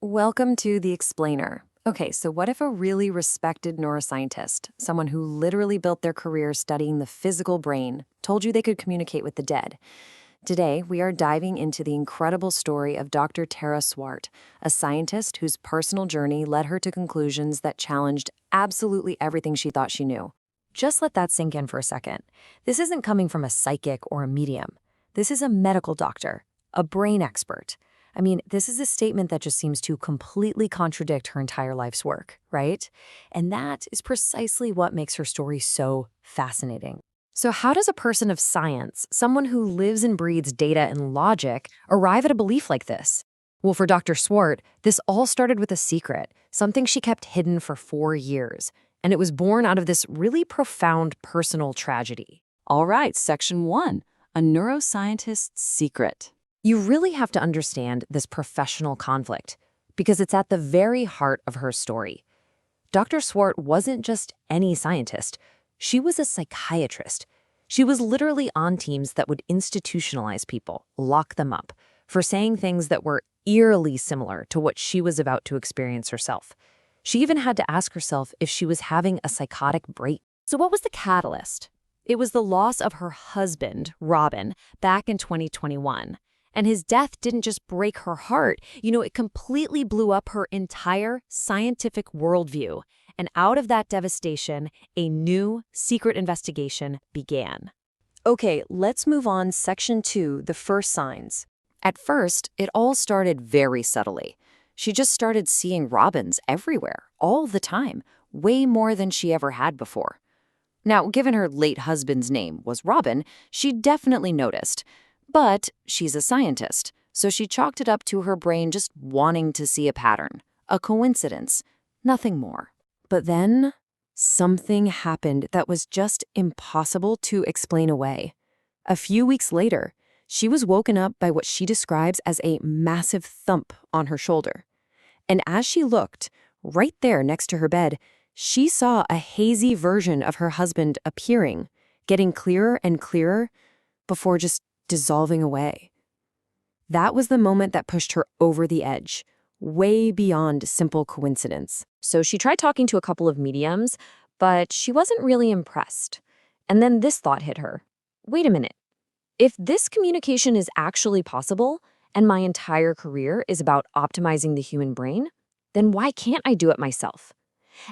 Welcome to The Explainer. Okay, so what if a really respected neuroscientist, someone who literally built their career studying the physical brain, told you they could communicate with the dead? Today, we are diving into the incredible story of Dr. Tara Swart, a scientist whose personal journey led her to conclusions that challenged absolutely everything she thought she knew. Just let that sink in for a second. This isn't coming from a psychic or a medium. This is a medical doctor, a brain expert. This is a statement that just seems to completely contradict her entire life's work, right? And that is precisely what makes her story so fascinating. So how does a person of science, someone who lives and breathes data and logic, arrive at a belief like this? Well, for Dr. Swart, this all started with a secret, something she kept hidden for 4 years. And it was born out of this really profound personal tragedy. All right, Section 1, a neuroscientist's secret. You really have to understand this professional conflict because it's at the very heart of her story. Dr. Swart wasn't just any scientist. She was a psychiatrist. She was literally on teams that would institutionalize people, lock them up, for saying things that were eerily similar to what she was about to experience herself. She even had to ask herself if she was having a psychotic break. So what was the catalyst? It was the loss of her husband, Robin, back in 2021. And his death didn't just break her heart. It completely blew up her entire scientific worldview. And out of that devastation, a new secret investigation began. Okay, let's move on. Section 2, the first signs. At first, it all started very subtly. She just started seeing robins everywhere, all the time, way more than she ever had before. Now, given her late husband's name was Robin, she definitely noticed. But she's a scientist, so she chalked it up to her brain just wanting to see a pattern, a coincidence, nothing more. But then, something happened that was just impossible to explain away. A few weeks later, she was woken up by what she describes as a massive thump on her shoulder. And as she looked, right there next to her bed, she saw a hazy version of her husband appearing, getting clearer and clearer, before just dissolving away. That was the moment that pushed her over the edge, way beyond simple coincidence. So she tried talking to a couple of mediums, but she wasn't really impressed. And then this thought hit her. Wait a minute. If this communication is actually possible, and my entire career is about optimizing the human brain, then why can't I do it myself?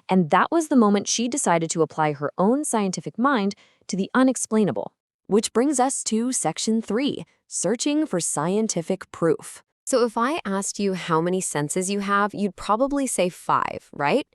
And that was the moment she decided to apply her own scientific mind to the unexplainable. Which brings us to Section 3, searching for scientific proof. So if I asked you how many senses you have, you'd probably say 5, right?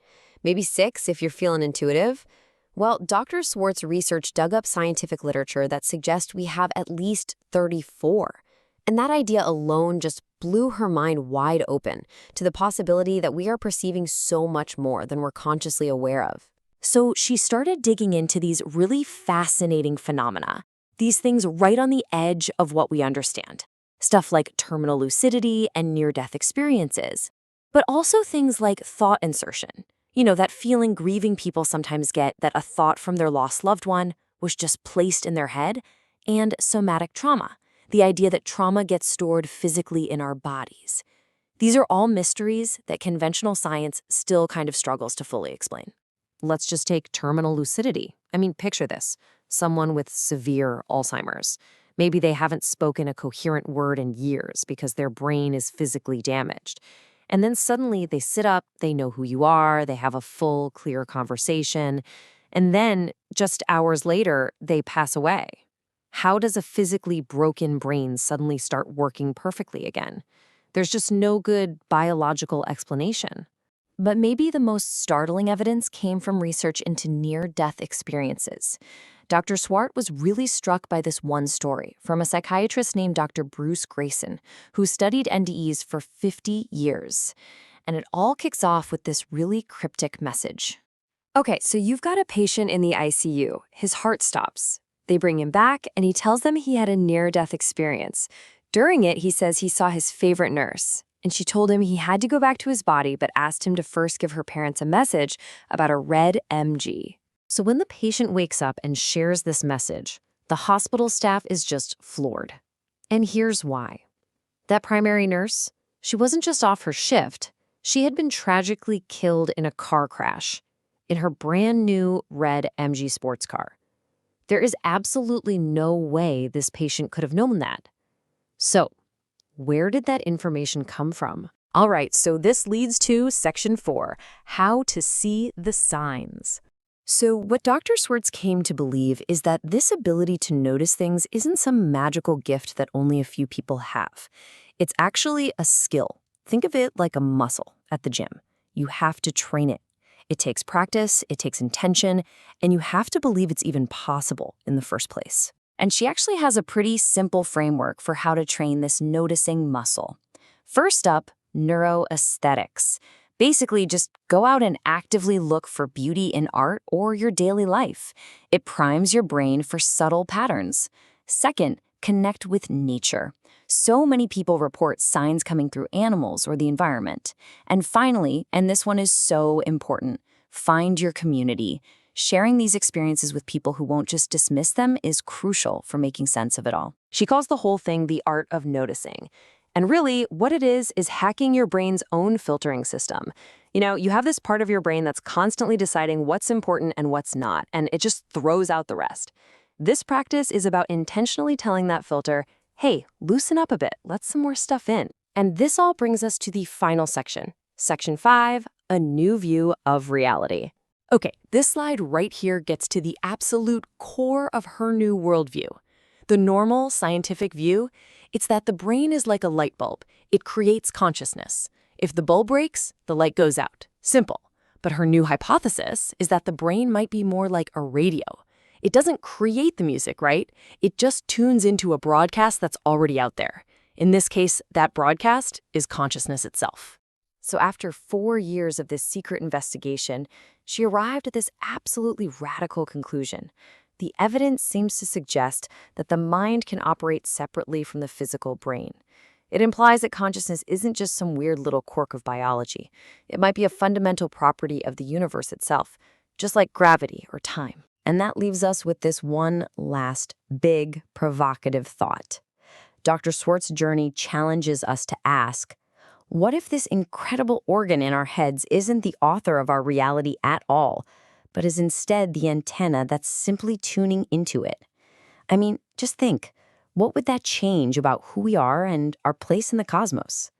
Maybe 6 if you're feeling intuitive. Well, Dr. Swart's research dug up scientific literature that suggests we have at least 34. And that idea alone just blew her mind wide open to the possibility that we are perceiving so much more than we're consciously aware of. So she started digging into these really fascinating phenomena, these things right on the edge of what we understand. Stuff like terminal lucidity and near-death experiences, but also things like thought insertion. That feeling grieving people sometimes get that a thought from their lost loved one was just placed in their head, and somatic trauma, the idea that trauma gets stored physically in our bodies. These are all mysteries that conventional science still kind of struggles to fully explain. Let's just take terminal lucidity. Picture this. Someone with severe Alzheimer's. Maybe they haven't spoken a coherent word in years because their brain is physically damaged. And then suddenly they sit up, they know who you are, they have a full, clear conversation, and then, just hours later, they pass away. How does a physically broken brain suddenly start working perfectly again? There's just no good biological explanation. But maybe the most startling evidence came from research into near-death experiences. Dr. Swart was really struck by this one story from a psychiatrist named Dr. Bruce Grayson, who studied NDEs for 50 years. And it all kicks off with this really cryptic message. Okay, so you've got a patient in the ICU. His heart stops. They bring him back, and he tells them he had a near-death experience. During it, he says he saw his favorite nurse, and she told him he had to go back to his body but asked him to first give her parents a message about a red MG. So when the patient wakes up and shares this message, the hospital staff is just floored. And here's why. That primary nurse, she wasn't just off her shift, She had been tragically killed in a car crash in her brand new red MG sports car. There is absolutely no way this patient could have known that. So, where did that information come from? All right, so this leads to Section 4, how to see the signs. So, what Dr. Swartz came to believe is that this ability to notice things isn't some magical gift that only a few people have. It's actually a skill. Think of it like a muscle at the gym. You have to train it. It takes practice, it takes intention, and you have to believe it's even possible in the first place. And she actually has a pretty simple framework for how to train this noticing muscle. First up, neuroaesthetics. Basically, just go out and actively look for beauty in art or your daily life. It primes your brain for subtle patterns. Second, connect with nature. So many people report signs coming through animals or the environment. And finally, and this one is so important, find your community. Sharing these experiences with people who won't just dismiss them is crucial for making sense of it all. She calls the whole thing the art of noticing. And really, what it is hacking your brain's own filtering system. You know, you have this part of your brain that's constantly deciding what's important and what's not, and it just throws out the rest. This practice is about intentionally telling that filter, hey, loosen up a bit, let some more stuff in. And this all brings us to the final section. Section 5, a new view of reality. Okay, this slide right here gets to the absolute core of her new worldview. The normal scientific view, it's that the brain is like a light bulb. It creates consciousness. If the bulb breaks, the light goes out. Simple. But her new hypothesis is that the brain might be more like a radio. It doesn't create the music, right? It just tunes into a broadcast that's already out there. In this case, that broadcast is consciousness itself. So after 4 years of this secret investigation, she arrived at this absolutely radical conclusion. The evidence seems to suggest that the mind can operate separately from the physical brain. It implies that consciousness isn't just some weird little quirk of biology. It might be a fundamental property of the universe itself, just like gravity or time. And that leaves us with this one last big, provocative thought. Dr. Swartz's journey challenges us to ask, what if this incredible organ in our heads isn't the author of our reality at all, but is instead the antenna that's simply tuning into it? I mean, just think, what would that change about who we are and our place in the cosmos?